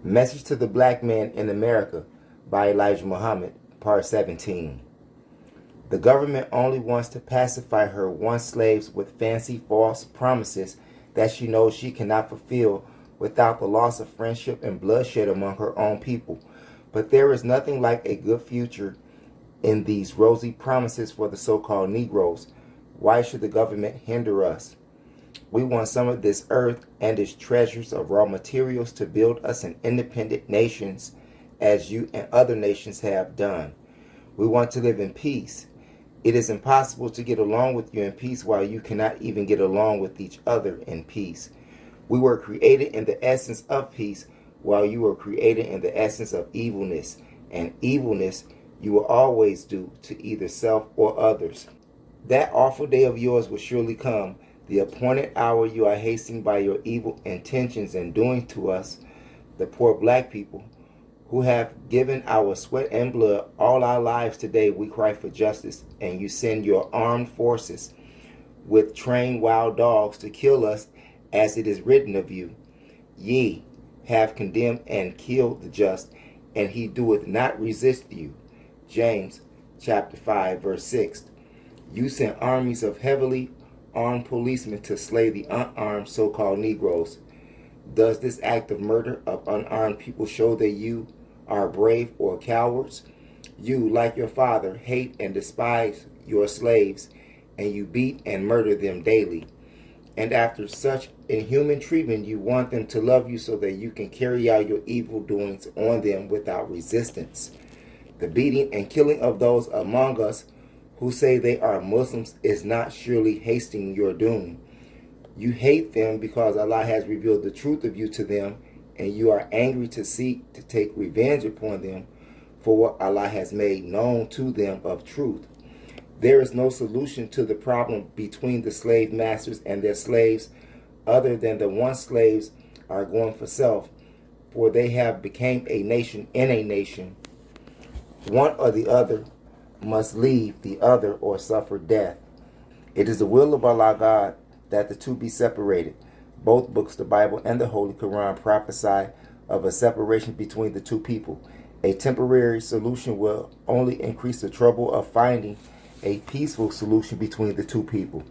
Message to the Black Man in America by Elijah Muhammad, Part 17. The government only wants to pacify her once slaves with fancy false promises that she knows she cannot fulfill without the loss of friendship and bloodshed among her own people. But there is nothing like a good future in these rosy promises for the so-called Negroes. Why should the government hinder us? We want some of this earth and its treasures of raw materials to build us an independent nations as you and other nations have done. We want to live in peace. It is impossible to get along with you in peace while you cannot even get along with each other in peace. We were created in the essence of peace while you were created in the essence of evilness. And evilness you will always do to either self or others. That awful day of yours will surely come. The appointed hour you are hastening by your evil intentions and doing to us, the poor black people, who have given our sweat and blood all our lives. Today we cry for justice, and you send your armed forces with trained wild dogs to kill us, as it is written of you. Ye have condemned and killed the just, and he doeth not resist you. James chapter 5 verse 6. You sent armies of heavily armed policemen to slay the unarmed so-called Negroes. Does this act of murder of unarmed people show that you are brave or cowards? You, like your father, hate and despise your slaves, and you beat and murder them daily. And after such inhuman treatment, you want them to love you so that you can carry out your evil doings on them without resistance. The beating and killing of those among us who say they are Muslims is not surely hastening your doom. You hate them because Allah has revealed the truth of you to them, and you are angry to seek to take revenge upon them for what Allah has made known to them of truth. There is no solution to the problem between the slave masters and their slaves other than the one slaves are going for self, for they have become a nation in a nation. One or the other must leave the other or suffer death. It is the will of Allah God that the two be separated. Both books, the Bible and the Holy Quran, prophesy of a separation between the two people. A temporary solution will only increase the trouble of finding a peaceful solution between the two people.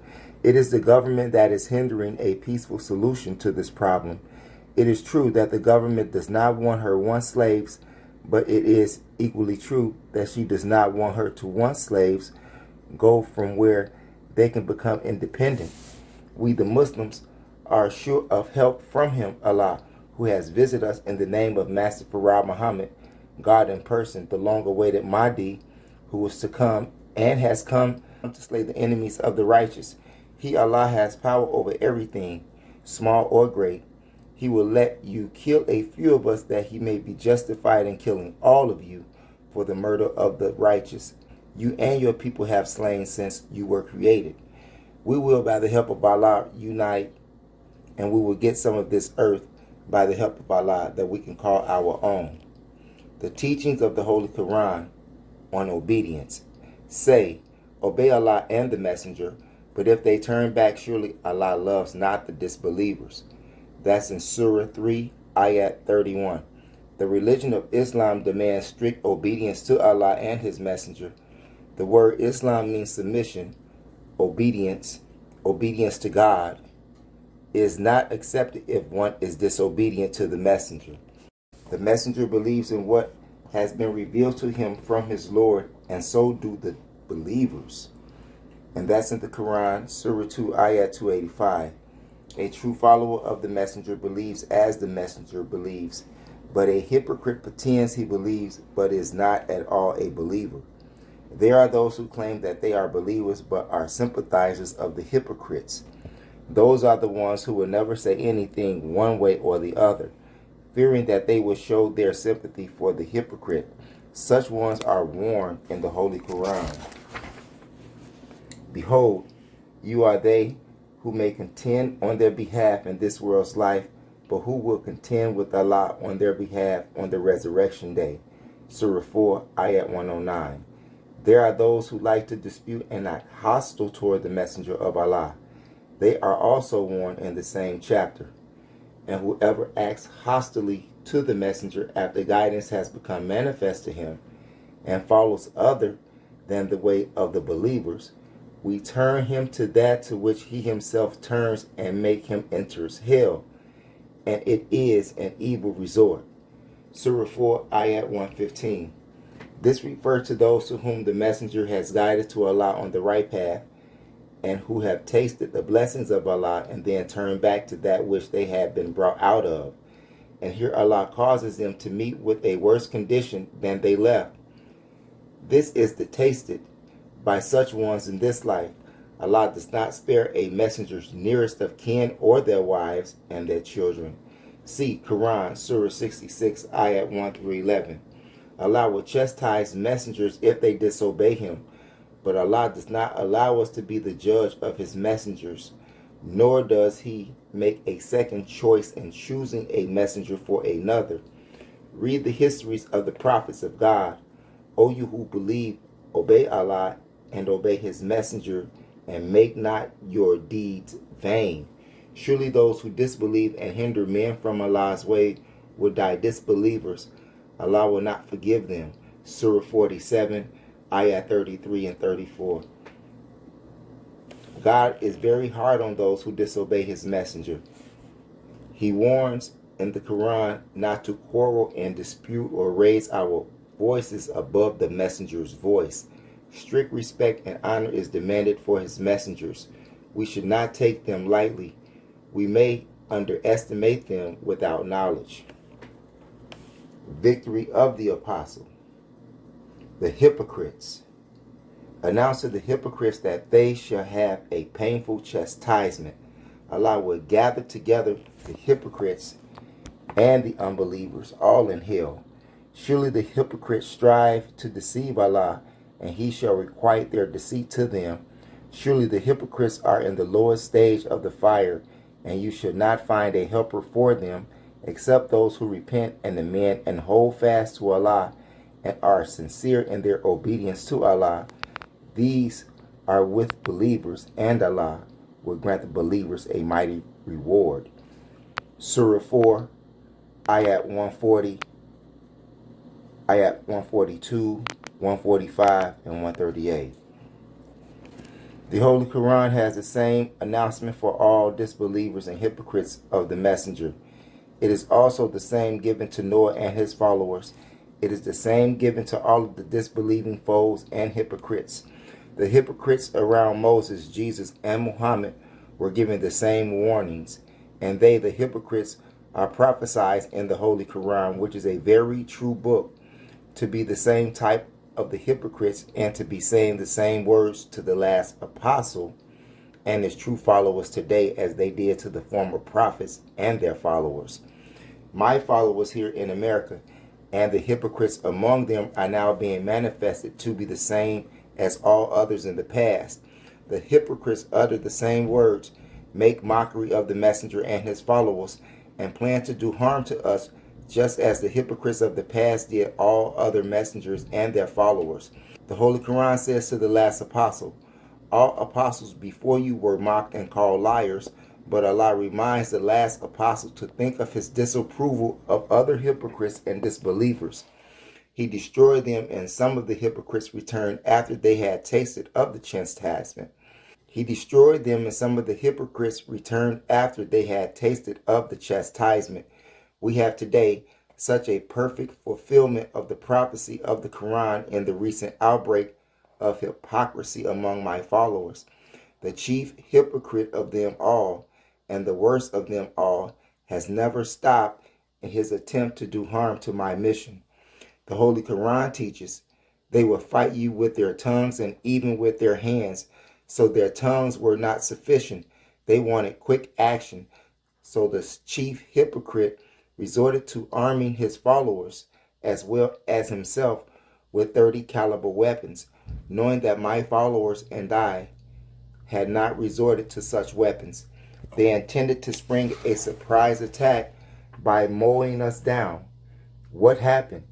It is the government that is hindering a peaceful solution to this problem. It is true that the government does not want her once slaves, but it is equally true that she does not want her to once slaves go from where they can become independent. We, the Muslims, are sure of help from him, Allah, who has visited us in the name of Master Farah Muhammad, God in person, the long-awaited Mahdi, who was to come and has come to slay the enemies of the righteous. He, Allah, has power over everything, small or great. He will let you kill a few of us that he may be justified in killing all of you for the murder of the righteous. You and your people have slain since you were created. We will, by the help of Allah, unite, and we will get some of this earth by the help of Allah that we can call our own. The teachings of the Holy Quran on obedience. Say, obey Allah and the Messenger, but if they turn back, surely Allah loves not the disbelievers. That's in Surah 3, Ayat 31. The religion of Islam demands strict obedience to Allah and His Messenger. The word Islam means submission, obedience to God. Is not accepted if one is disobedient to the Messenger. The Messenger believes in what has been revealed to him from his Lord, and so do the believers. And that's in the Quran, Surah 2, Ayat 285. A true follower of the Messenger believes as the Messenger believes, but a hypocrite pretends he believes but is not at all a believer. There are those who claim that they are believers but are sympathizers of the hypocrites. Those are the ones who will never say anything one way or the other, fearing that they will show their sympathy for the hypocrite. Such ones are warned in the Holy Quran. Behold, you are they who may contend on their behalf in this world's life, but who will contend with Allah on their behalf on the resurrection day. Surah 4, Ayat 109. There are those who like to dispute and act hostile toward the Messenger of Allah. They are also warned in the same chapter. And whoever acts hostilely to the messenger after guidance has become manifest to him, and follows other than the way of the believers, we turn him to that to which he himself turns, and make him enters hell, and it is an evil resort. Surah 4, Ayat 115. This refers to those to whom the messenger has guided to Allah on the right path, and who have tasted the blessings of Allah and then turn back to that which they had been brought out of. And here Allah causes them to meet with a worse condition than they left. This is the tasted by such ones in this life. Allah does not spare a messenger's nearest of kin or their wives and their children. See Quran, Surah 66, Ayat 1 through 11. Allah will chastise messengers if they disobey him, but Allah does not allow us to be the judge of his messengers, nor does he make a second choice in choosing a messenger for another. Read the histories of the prophets of God. O you who believe, obey Allah and obey his messenger, and make not your deeds vain. Surely those who disbelieve and hinder men from Allah's way will die disbelievers. Allah will not forgive them. Surah 47, Ayah 33 and 34. God is very hard on those who disobey his messenger. He warns in the Quran not to quarrel and dispute or raise our voices above the messenger's voice. Strict respect and honor is demanded for his messengers. We should not take them lightly. We may underestimate them without knowledge. Victory of the apostle. The hypocrites. Announce to the hypocrites that they shall have a painful chastisement. Allah will gather together the hypocrites and the unbelievers, all in hell. Surely the hypocrites strive to deceive Allah, and he shall requite their deceit to them. Surely the hypocrites are in the lowest stage of the fire, and you should not find a helper for them, except those who repent and amend and hold fast to Allah, and are sincere in their obedience to Allah. These are with believers, and Allah will grant the believers a mighty reward. Surah 4, Ayat 140, Ayat 142, 145, and 138. The Holy Quran has the same announcement for all disbelievers and hypocrites of the messenger. It is also the same given to Noah and his followers. It is the same given to all of the disbelieving foes and hypocrites. The hypocrites around Moses, Jesus, and Muhammad were given the same warnings, and they, the hypocrites, are prophesied in the Holy Quran, which is a very true book, to be the same type of the hypocrites and to be saying the same words to the last apostle and his true followers today as they did to the former prophets and their followers. My followers here in America and the hypocrites among them are now being manifested to be the same as all others in the past. The hypocrites utter the same words, make mockery of the messenger and his followers, and plan to do harm to us, just as the hypocrites of the past did all other messengers and their followers. The Holy Quran says to the last apostle, all apostles before you were mocked and called liars, but Allah reminds the last apostle to think of his disapproval of other hypocrites and disbelievers. He destroyed them, and some of the hypocrites returned after they had tasted of the chastisement. He destroyed them, and some of the hypocrites returned after they had tasted of the chastisement. We have today such a perfect fulfillment of the prophecy of the Quran in the recent outbreak of hypocrisy among my followers. The chief hypocrite of them all, and the worst of them all, has never stopped in his attempt to do harm to my mission. The Holy Quran teaches they will fight you with their tongues and even with their hands. So their tongues were not sufficient. They wanted quick action. So the chief hypocrite resorted to arming his followers as well as himself with 30 caliber weapons, knowing that my followers and I had not resorted to such weapons. They intended to spring a surprise attack by mowing us down. What happened?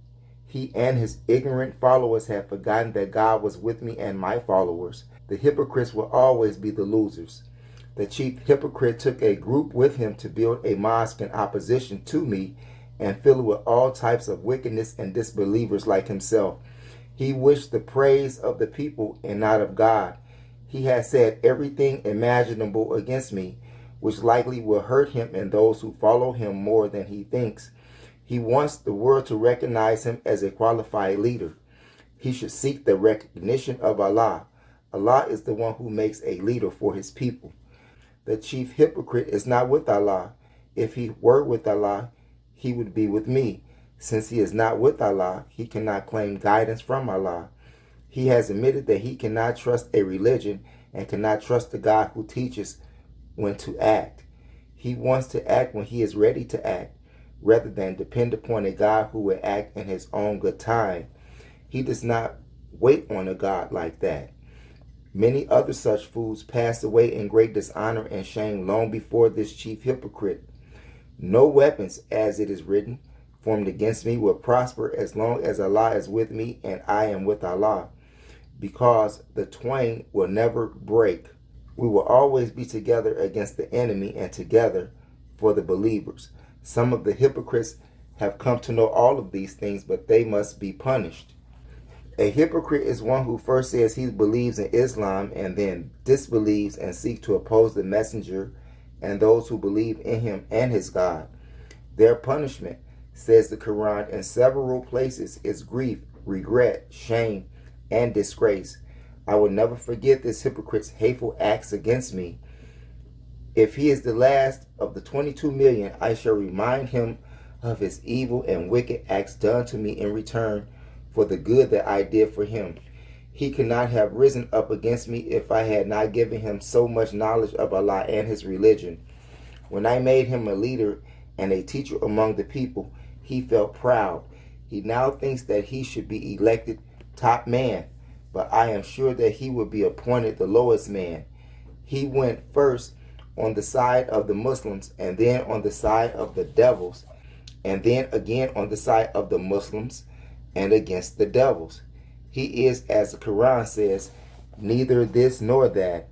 He and his ignorant followers had forgotten that God was with me and my followers. The hypocrites will always be the losers. The chief hypocrite took a group with him to build a mosque in opposition to me and fill it with all types of wickedness and disbelievers like himself. He wished the praise of the people and not of God. He has said everything imaginable against me, which likely will hurt him and those who follow him more than he thinks. He wants the world to recognize him as a qualified leader. He should seek the recognition of Allah. Allah is the one who makes a leader for his people. The chief hypocrite is not with Allah. If he were with Allah, he would be with me. Since he is not with Allah, he cannot claim guidance from Allah. He has admitted that he cannot trust a religion and cannot trust the God who teaches when to act. He wants to act when he is ready to act, rather than depend upon a God who will act in his own good time. He does not wait on a God like that. Many other such fools passed away in great dishonor and shame long before this chief hypocrite. No weapons, as it is written, formed against me will prosper as long as Allah is with me and I am with Allah, because the twain will never break. We will always be together against the enemy and together for the believers. Some of the hypocrites have come to know all of these things, but they must be punished. A hypocrite is one who first says he believes in Islam and then disbelieves and seeks to oppose the messenger and those who believe in him and his God. Their punishment, says the Quran in several places, is grief, regret, shame, and disgrace. I will never forget this hypocrite's hateful acts against me. If he is the last of the 22 million, I shall remind him of his evil and wicked acts done to me in return for the good that I did for him. He could not have risen up against me if I had not given him so much knowledge of Allah and his religion. When I made him a leader and a teacher among the people, he felt proud. He now thinks that he should be elected top man, but I am sure that he will be appointed the lowest man. He went first on the side of the Muslims, and then on the side of the devils, and then again on the side of the Muslims and against the devils. He is, as the Quran says, neither this nor that.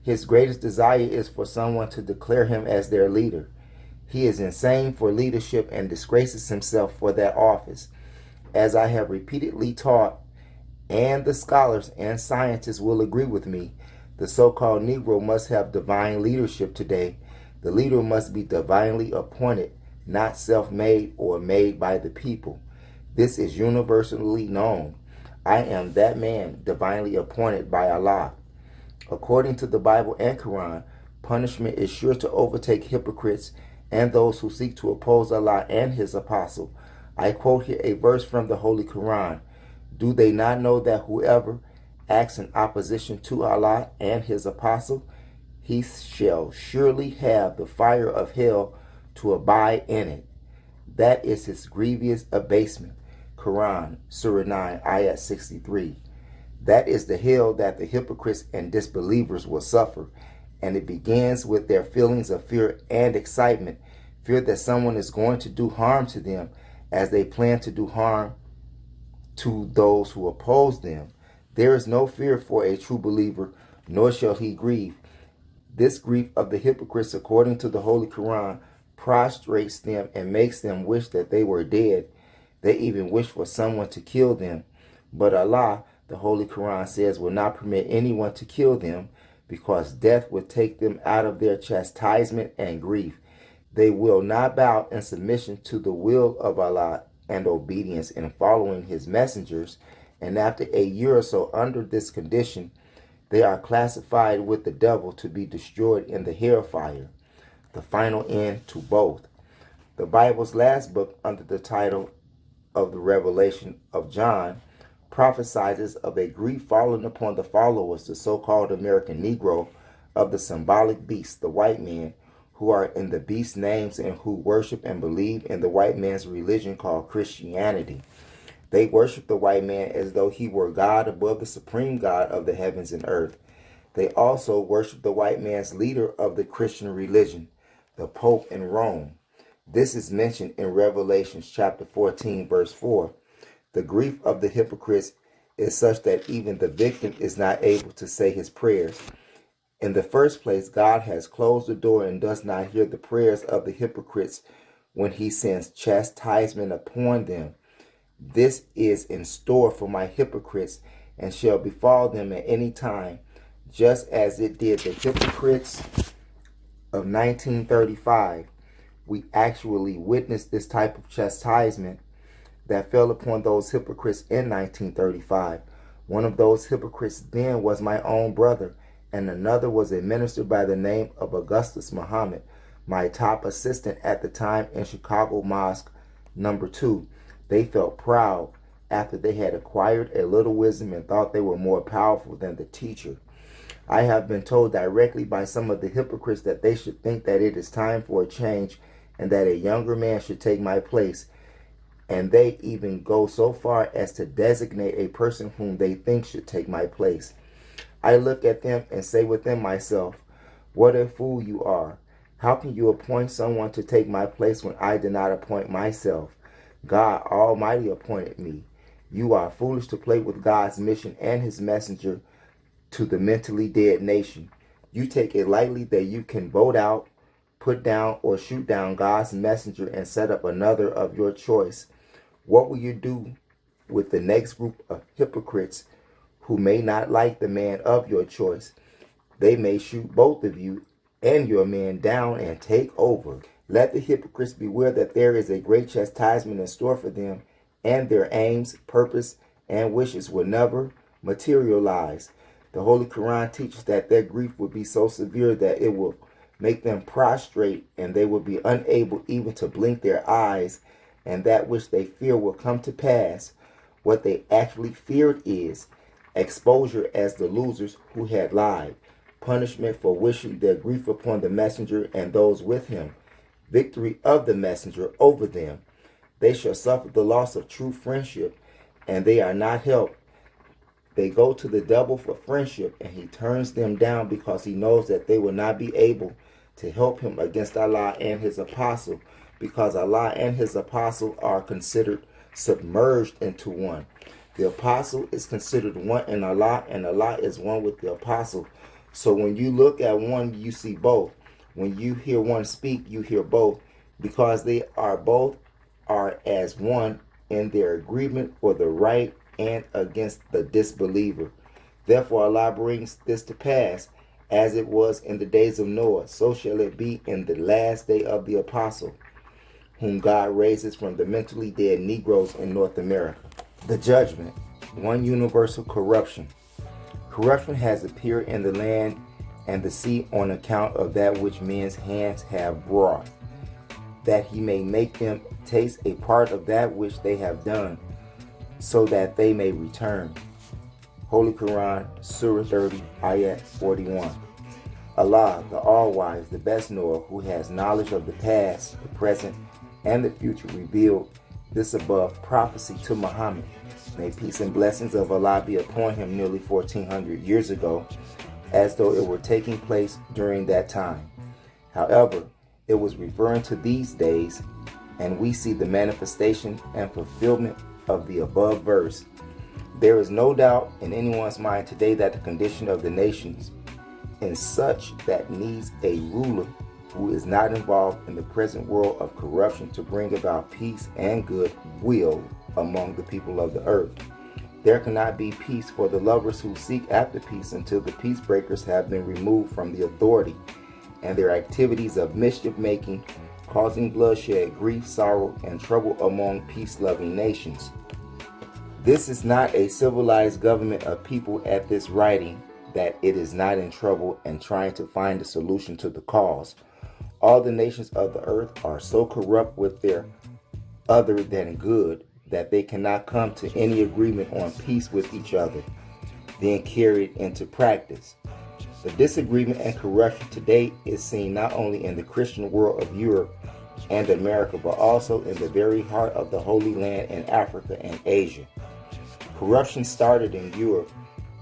His greatest desire is for someone to declare him as their leader. He is insane for leadership and disgraces himself for that office. As I have repeatedly taught, and the scholars and scientists will agree with me, the so-called Negro must have divine leadership today. The leader must be divinely appointed, not self-made or made by the people. This is universally known. I am that man, divinely appointed by Allah. According to the Bible and Quran, punishment is sure to overtake hypocrites and those who seek to oppose Allah and his apostle. I quote here a verse from the Holy Quran. Do they not know that whoever acts in opposition to Allah and his apostle, he shall surely have the fire of hell to abide in it. That is his grievous abasement. Quran, Surah 9, Ayat 63. That is the hell that the hypocrites and disbelievers will suffer, and it begins with their feelings of fear and excitement, fear that someone is going to do harm to them as they plan to do harm to those who oppose them. There is no fear for a true believer, nor shall he grieve. This grief of the hypocrites, according to the Holy Quran, prostrates them and makes them wish that they were dead. They even wish for someone to kill them. But Allah, the Holy Quran says, will not permit anyone to kill them, because death would take them out of their chastisement and grief. They will not bow in submission to the will of Allah and obedience in following his messengers, and after a year or so under this condition, they are classified with the devil to be destroyed in the hellfire, the final end to both. The Bible's last book, under the title of the Revelation of John, prophesies of a grief falling upon the followers, the so-called American Negro, of the symbolic beast, the white man, who are in the beast's names and who worship and believe in the white man's religion called Christianity. They worship the white man as though he were God above the supreme God of the heavens and earth. They also worship the white man's leader of the Christian religion, the Pope in Rome. This is mentioned in Revelation chapter 14, verse 4. The grief of the hypocrites is such that even the victim is not able to say his prayers. In the first place, God has closed the door and does not hear the prayers of the hypocrites when he sends chastisement upon them. This is in store for my hypocrites and shall befall them at any time, just as it did the hypocrites of 1935. We actually witnessed this type of chastisement that fell upon those hypocrites in 1935. One of those hypocrites then was my own brother, and another was a minister by the name of Augustus Muhammad, my top assistant at the time in Chicago Mosque number 2. They felt proud after they had acquired a little wisdom and thought they were more powerful than the teacher. I have been told directly by some of the hypocrites that they should think that it is time for a change and that a younger man should take my place. And they even go so far as to designate a person whom they think should take my place. I look at them and say within myself, what a fool you are. How can you appoint someone to take my place when I did not appoint myself? God Almighty appointed me. You are foolish to play with God's mission and his messenger to the mentally dead nation. You take it lightly that you can vote out, put down, or shoot down God's messenger and set up another of your choice. What will you do with the next group of hypocrites who may not like the man of your choice? They may shoot both of you and your man down and take over. Let the hypocrites beware that there is a great chastisement in store for them, and their aims, purpose, and wishes will never materialize. The Holy Quran teaches that their grief will be so severe that it will make them prostrate, and they will be unable even to blink their eyes, and that which they fear will come to pass. What they actually feared is exposure as the losers who had lied, punishment for wishing their grief upon the messenger and those with him, victory of the messenger over them. They shall suffer the loss of true friendship, and they are not helped. They go to the devil for friendship, and he turns them down because he knows that they will not be able to help him against Allah and his apostle, because Allah and his apostle are considered submerged into one. The apostle is considered one in Allah, and Allah is one with the apostle. So when you look at one, you see both. When you hear one speak, you hear both, because they are both are as one in their agreement for the right and against the disbeliever. Therefore Allah brings this to pass, as it was in the days of Noah, so shall it be in the last day of the apostle, whom God raises from the mentally dead Negroes in North America. The judgment, one universal corruption. Corruption has appeared in the land and the sea on account of that which men's hands have wrought, that he may make them taste a part of that which they have done, so that they may return. Holy Quran, Surah 30, Ayat 41. Allah, the All-Wise, the Best Knower, who has knowledge of the past, the present, and the future, revealed this above prophecy to Muhammad. May peace and blessings of Allah be upon him nearly 1400 years ago, as though it were taking place during that time. However, it was referring to these days, and we see the manifestation and fulfillment of the above verse. There is no doubt in anyone's mind today that the condition of the nations is such that needs a ruler who is not involved in the present world of corruption to bring about peace and goodwill among the people of the earth. There cannot be peace for the lovers who seek after peace until the peace breakers have been removed from the authority, and their activities of mischief making, causing bloodshed, grief, sorrow, and trouble among peace-loving nations. This is not a civilized government of people at this writing that it is not in trouble and trying to find a solution to the cause. All the nations of the earth are so corrupt with their other than good that they cannot come to any agreement on peace with each other, then carry it into practice. The disagreement and corruption today is seen not only in the Christian world of Europe and America, but also in the very heart of the Holy Land in Africa and Asia. Corruption started in Europe,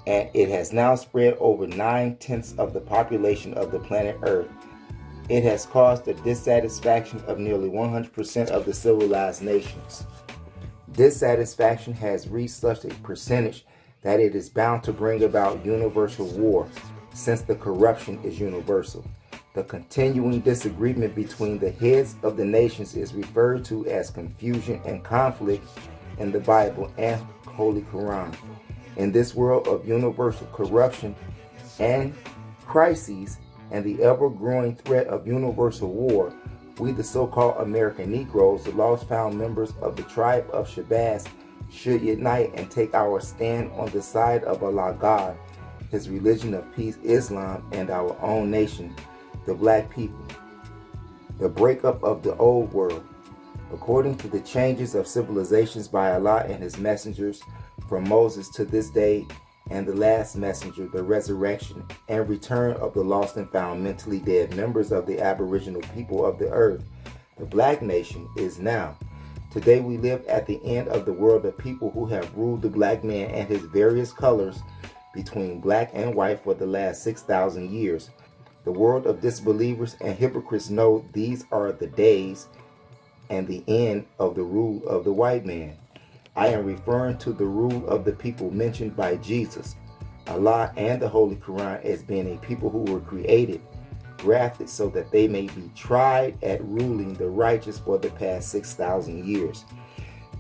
and it has now spread over 9/10 of the population of the planet Earth. It has caused the dissatisfaction of nearly 100% of the civilized nations. Dissatisfaction has reached such a percentage that it is bound to bring about universal war. since the corruption is universal. The continuing disagreement between the heads of the nations is referred to as confusion and conflict in the Bible and Holy Quran. In this world of universal corruption and crises and the ever-growing threat of universal war, we, the so-called American Negroes, the lost-found members of the tribe of Shabazz, should unite and take our stand on the side of Allah God, His religion of peace, Islam, and our own nation, the black people. The breakup of the old world. According to the changes of civilizations by Allah and His messengers, from Moses to this day, and the last messenger, the resurrection and return of the lost and found mentally dead members of the aboriginal people of the earth, the black nation is now. Today we live at the end of the world of people who have ruled the black man and his various colors between black and white for the last 6,000 years. The world of disbelievers and hypocrites know these are the days and the end of the rule of the white man. I am referring to the rule of the people mentioned by Jesus, Allah, and the Holy Quran as being a people who were created, grafted so that they may be tried at ruling the righteous for the past 6,000 years.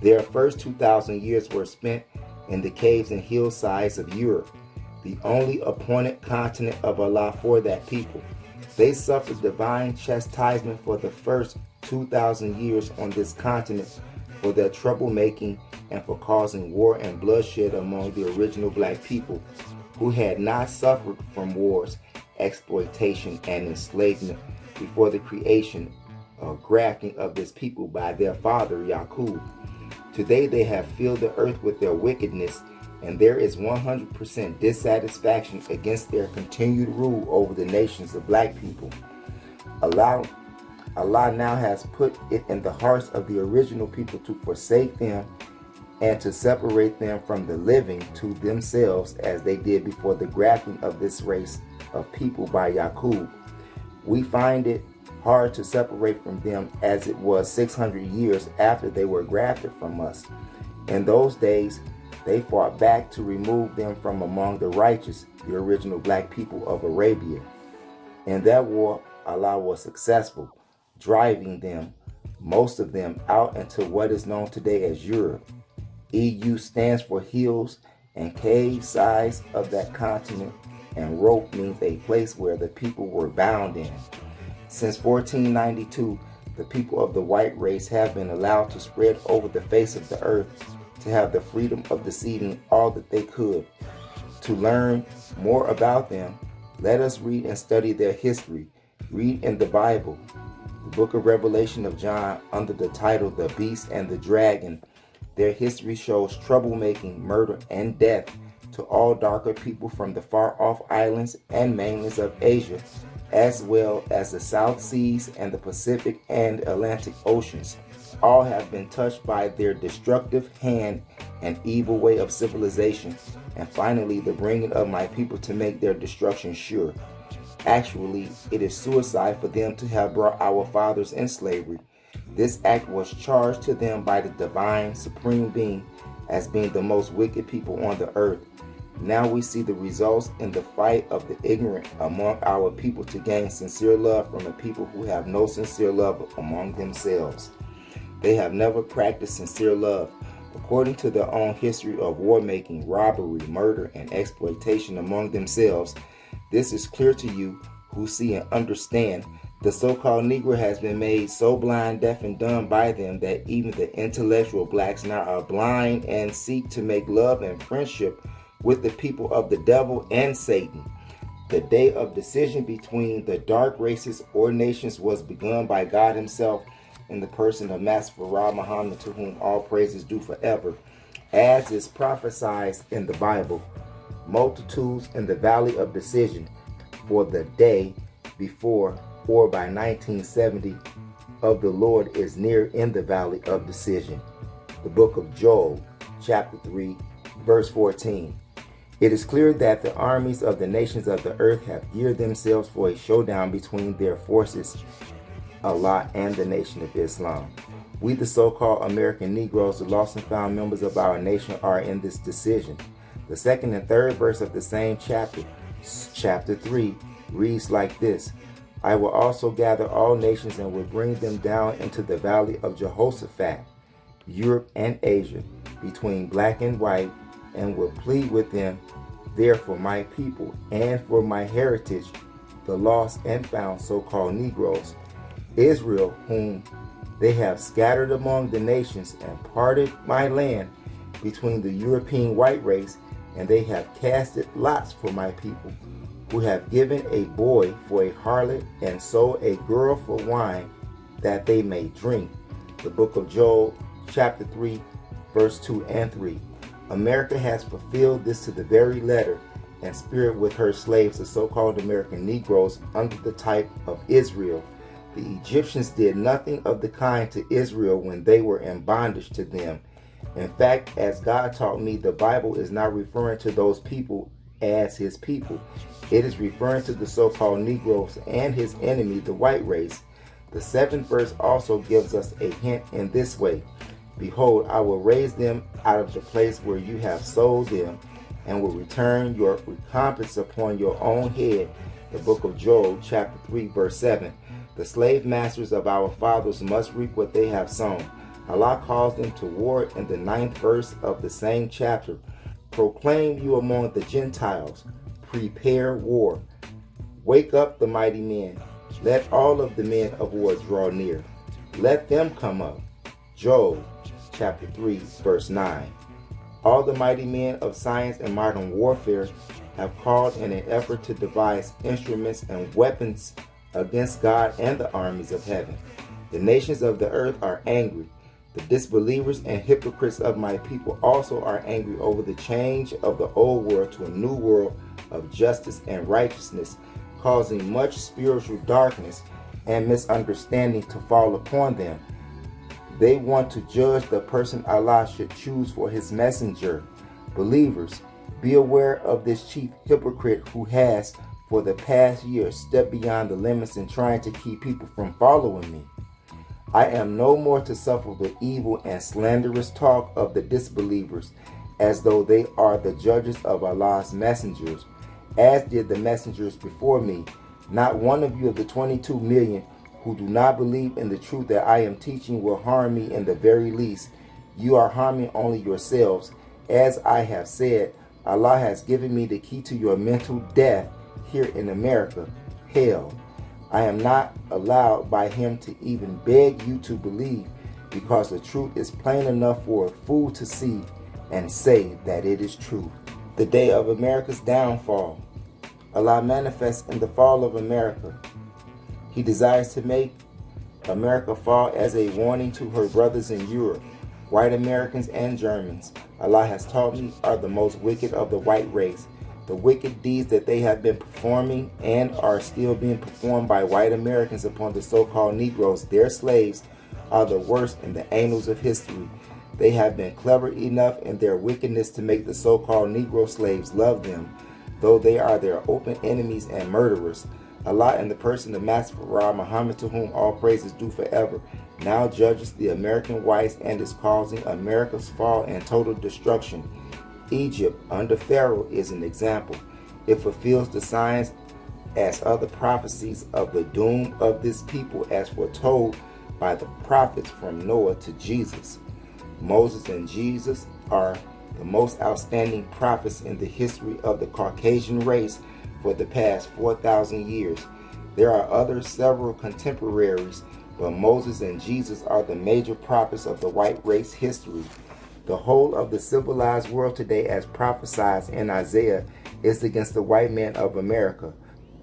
Their first 2,000 years were spent in the caves and hillsides of Europe, the only appointed continent of Allah for that people. They suffered divine chastisement for the first 2,000 years on this continent for their troublemaking and for causing war and bloodshed among the original black people who had not suffered from wars, exploitation, and enslavement before the creation or grafting of this people by their father Yaqub. Today they have filled the earth with their wickedness, and there is 100% dissatisfaction against their continued rule over the nations of black people. Allah now has put it in the hearts of the original people to forsake them and to separate them from the living to themselves as they did before the grafting of this race of people by Yaqub. We find it hard to separate from them as it was 600 years after they were grafted from us. In those days, they fought back to remove them from among the righteous, the original black people of Arabia. In that war, Allah was successful, driving them, most of them, out into what is known today as Europe. EU stands for hills and cave sides of that continent, and rope means a place where the people were bound in. Since 1492, the people of the white race have been allowed to spread over the face of the earth, to have the freedom of deceiving all that they could. To learn more about them, let us read and study their history. Read in the Bible, the book of Revelation of John, under the title The Beast and the Dragon. Their history shows troublemaking, murder, and death to all darker people from the far-off islands and mainlands of Asia, as well as the South Seas and the Pacific and Atlantic Oceans. All have been touched by their destructive hand and evil way of civilization, and finally the bringing of my people to make their destruction sure. Actually, it is suicide for them to have brought our fathers in slavery. This act was charged to them by the divine supreme being as being the most wicked people on the earth. Now we see the results in the fight of the ignorant among our people to gain sincere love from a people who have no sincere love among themselves. They have never practiced sincere love. According to their own history of war making, robbery, murder, and exploitation among themselves, this is clear to you who see and understand. The so-called Negro has been made so blind, deaf, and dumb by them that even the intellectual blacks now are blind and seek to make love and friendship with the people of the devil and Satan. The day of decision between the dark races or nations was begun by God Himself in the person of Master Farah Muhammad, to whom all praises due forever. As is prophesied in the Bible, multitudes in the valley of decision for the day before or by 1970 of the Lord is near in the valley of decision. The book of Joel, chapter 3, verse 14. It is clear that the armies of the nations of the earth have geared themselves for a showdown between their forces, Allah and the Nation of Islam. We, the so-called American Negroes, the lost and found members of our nation, are in this decision. The second and third verse of the same chapter chapter 3 reads like this: I will also gather all nations and will bring them down into the valley of Jehoshaphat, Europe and Asia, between black and white, and will plead with them there for my people and for my heritage, the lost and found so-called Negroes, Israel, whom they have scattered among the nations, and parted my land between the European white race, and they have casted lots for my people, who have given a boy for a harlot and sold a girl for wine, that they may drink. The book of Joel, chapter 3, verse 2 and 3. America has fulfilled this to the very letter and spirit with her slaves, the so-called American Negroes, under the type of Israel. The Egyptians did nothing of the kind to Israel when they were in bondage to them. In fact, as God taught me, the Bible is not referring to those people as his people. It is referring to the so-called Negroes and his enemy, the white race. The 7th verse also gives us a hint in this way: Behold, I will raise them out of the place where you have sold them, and will return your recompense upon your own head. The book of Joel, chapter 3, verse 7. The slave masters of our fathers must reap what they have sown. Allah calls them to war in the 9th verse of the same chapter. Proclaim you among the Gentiles, prepare war. Wake up the mighty men. Let all of the men of war draw near. Let them come up. Joel, chapter 3, verse 9. All the mighty men of science and modern warfare have called in an effort to devise instruments and weapons against God and the armies of heaven. The nations of the earth are angry. The disbelievers and hypocrites of my people also are angry over the change of the old world to a new world of justice and righteousness, causing much spiritual darkness and misunderstanding to fall upon them. They want to judge the person Allah should choose for his messenger. Believers, be aware of this chief hypocrite who has, for the past year, stepped beyond the limits in trying to keep people from following me. I am no more to suffer the evil and slanderous talk of the disbelievers, as though they are the judges of Allah's messengers, as did the messengers before me. Not one of you of the 22 million who do not believe in the truth that I am teaching will harm me in the very least. You are harming only yourselves. As I have said, Allah has given me the key to your mental death here in America, hell. I am not allowed by him to even beg you to believe, because the truth is plain enough for a fool to see and say that it is true. The day of America's downfall. Allah manifests in the fall of America. He desires to make America fall as a warning to her brothers in Europe. White Americans and Germans, Allah has taught me, are the most wicked of the white race. The wicked deeds that they have been performing and are still being performed by white Americans upon the so-called Negroes, their slaves, are the worst in the annals of history. They have been clever enough in their wickedness to make the so-called Negro slaves love them, though they are their open enemies and murderers. Allah, in the person of Master Muhammad, to whom all praise is due forever, now judges the American whites and is causing America's fall and total destruction. Egypt under Pharaoh is an example. It fulfills the signs as other prophecies of the doom of this people as foretold by the prophets from Noah to Jesus. Moses and Jesus are the most outstanding prophets in the history of the Caucasian race for the past 4,000 years. There are other several contemporaries, but Moses and Jesus are the major prophets of the white race history. The whole of the civilized world today, as prophesied in Isaiah, is against the white man of America.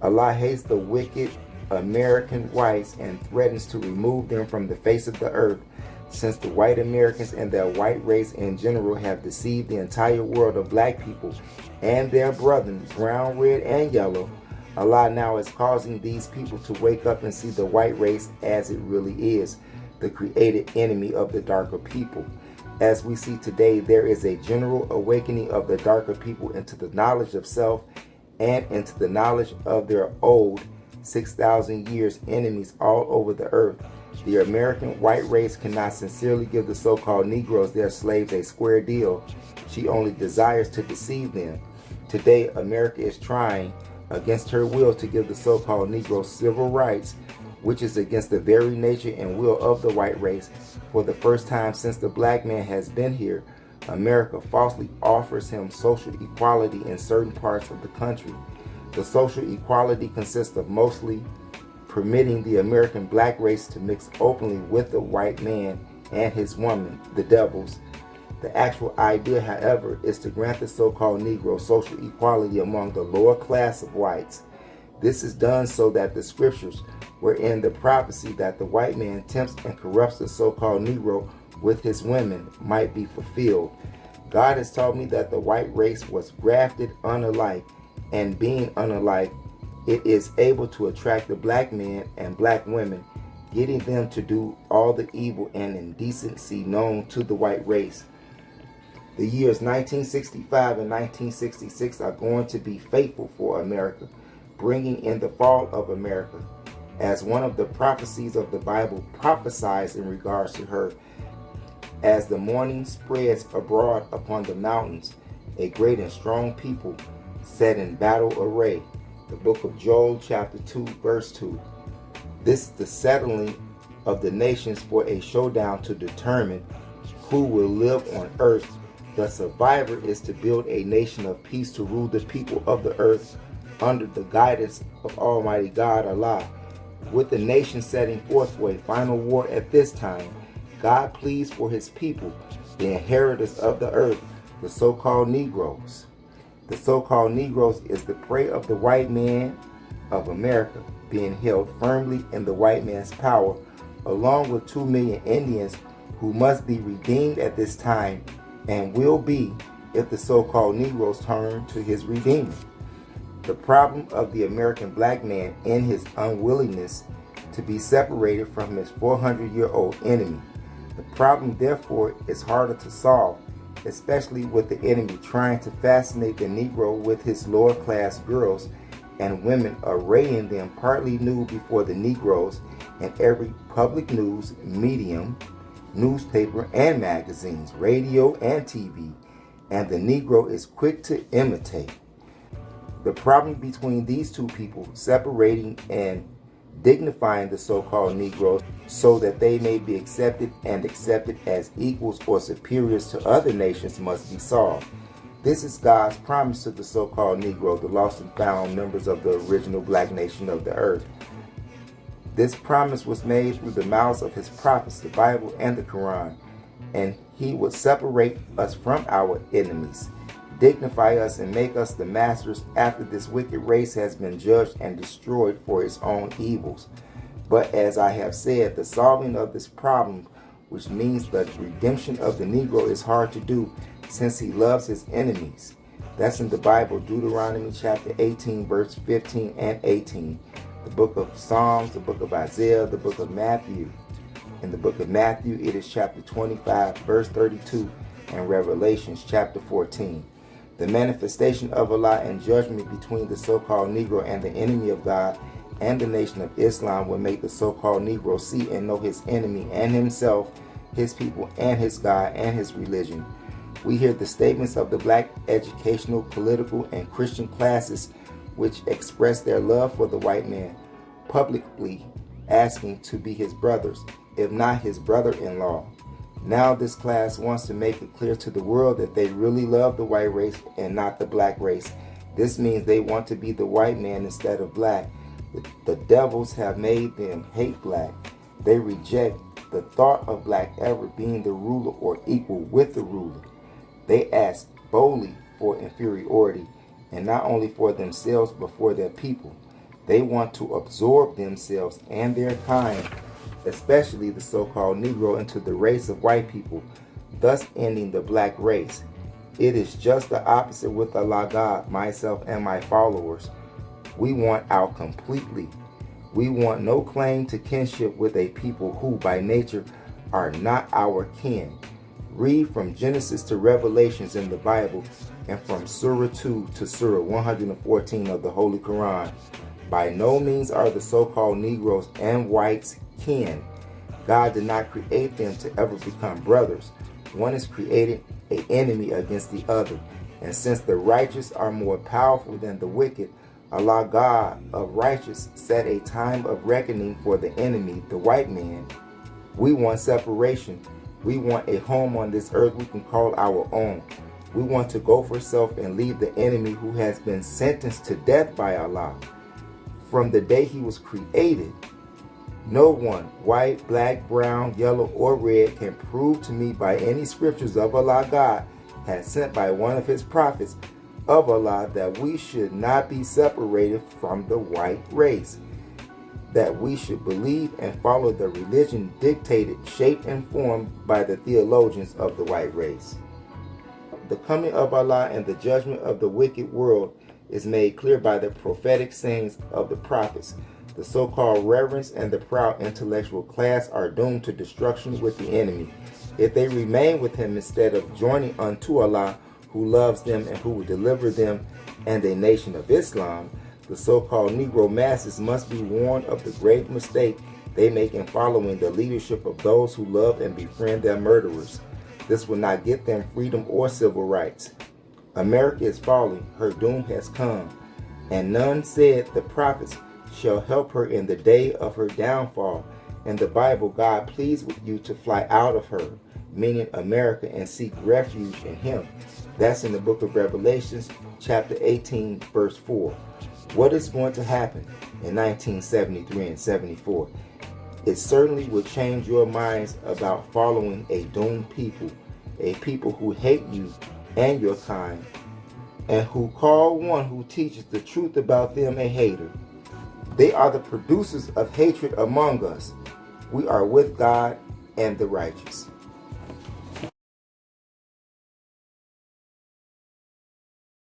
Allah hates the wicked American whites and threatens to remove them from the face of the earth. Since the white Americans and their white race in general have deceived the entire world of black people and their brethren, brown, red, and yellow, Allah now is causing these people to wake up and see the white race as it really is, the created enemy of the darker people. As we see today, there is a general awakening of the darker people into the knowledge of self and into the knowledge of their old 6,000 years enemies all over the earth. The American white race cannot sincerely give the so-called Negroes, their slaves, a square deal. She only desires to deceive them. Today, America is trying, against her will to give the so-called Negro civil rights, which is against the very nature and will of the white race. For the first time since the black man has been here, America falsely offers him social equality in certain parts of the country. The social equality consists of mostly permitting the American black race to mix openly with the white man and his woman, the devils. The actual idea, however, is to grant the so-called Negro social equality among the lower class of whites. This is done so that the scriptures, wherein the prophecy that the white man tempts and corrupts the so-called Negro with his women, might be fulfilled. God has taught me that the white race was grafted unalike, and being unalike, it is able to attract the black man and black women, getting them to do all the evil and indecency known to the white race. The years 1965 and 1966 are going to be fateful for America, bringing in the fall of America, as one of the prophecies of the Bible prophesies in regards to her. As the morning spreads abroad upon the mountains, a great and strong people set in battle array. The book of Joel chapter 2 verse 2. This is the settling of the nations for a showdown to determine who will live on earth. The survivor is to build a nation of peace to rule the people of the earth under the guidance of Almighty God Allah. With the nation setting forth for a final war at this time, God pleads for his people, the inheritors of the earth, the so-called Negroes. The so-called Negroes is the prey of the white man of America, being held firmly in the white man's power, along with 2 million Indians who must be redeemed at this time and will be if the so-called Negroes turn to his Redeemer. The problem of the American black man in his unwillingness to be separated from his 400-year-old enemy. The problem, therefore, is harder to solve, especially with the enemy trying to fascinate the Negro with his lower-class girls and women, arraying them partly nude before the Negroes in every public news medium, newspaper and magazines, radio and TV, and the Negro is quick to imitate. The problem between these two people, separating and dignifying the so-called Negroes so that they may be accepted as equals or superiors to other nations, must be solved. This is God's promise to the so-called Negro, the lost and found members of the original black nation of the earth. This promise was made through the mouths of his prophets, the Bible and the Quran, and he would separate us from our enemies, dignify us, and make us the masters after this wicked race has been judged and destroyed for its own evils. But as I have said, the solving of this problem, which means the redemption of the Negro, is hard to do since he loves his enemies. That's in the Bible, Deuteronomy chapter 18, verse 15 and 18. The book of Psalms, the book of Isaiah, the book of Matthew. In the book of Matthew, it is chapter 25, verse 32, and Revelations chapter 14. The manifestation of Allah and judgment between the so-called Negro and the enemy of God and the nation of Islam will make the so-called Negro see and know his enemy and himself, his people, and his God and his religion. We hear the statements of the black educational, political, and Christian classes which express their love for the white man, publicly asking to be his brothers, if not his brother-in-law. Now this class wants to make it clear to the world that they really love the white race and not the black race. This means they want to be the white man instead of black. The devils have made them hate black. They reject the thought of black ever being the ruler or equal with the ruler. They ask boldly for inferiority, and not only for themselves but for their people. They want to absorb themselves and their kind, especially the so-called Negro, into the race of white people, thus ending the black race. It is just the opposite with Allah God, myself, and my followers. We want out completely. We want no claim to kinship with a people who by nature are not our kin. Read from Genesis to Revelations in the Bible, and from Surah 2 to Surah 114 of the Holy Quran. By no means are the so-called Negroes and whites kin. God did not create them to ever become brothers. One is created an enemy against the other. And since the righteous are more powerful than the wicked, Allah God of righteous set a time of reckoning for the enemy, the white man. We want separation. We want a home on this earth we can call our own. We want to go for self and leave the enemy who has been sentenced to death by Allah. From the day he was created, no one, white, black, brown, yellow, or red, can prove to me by any scriptures of Allah God has sent by one of his prophets of Allah that we should not be separated from the white race, that we should believe and follow the religion dictated, shaped, and formed by the theologians of the white race. The coming of Allah and the judgment of the wicked world is made clear by the prophetic sayings of the prophets. The so-called reverends and the proud intellectual class are doomed to destruction with the enemy. If they remain with him instead of joining unto Allah, who loves them and who will deliver them and a nation of Islam, the so-called Negro masses must be warned of the grave mistake they make in following the leadership of those who love and befriend their murderers. This will not get them freedom or civil rights. America is falling, her doom has come, and none, said the prophets, shall help her in the day of her downfall. In the Bible, God pleads with you to fly out of her, meaning America, and seek refuge in him. That's in the book of Revelations, chapter 18, verse 4. What is going to happen in 1973 and 74? It certainly will change your minds about following a doomed people, a people who hate you and your kind, and who call one who teaches the truth about them a hater. They are the producers of hatred among us. We are with God and the righteous.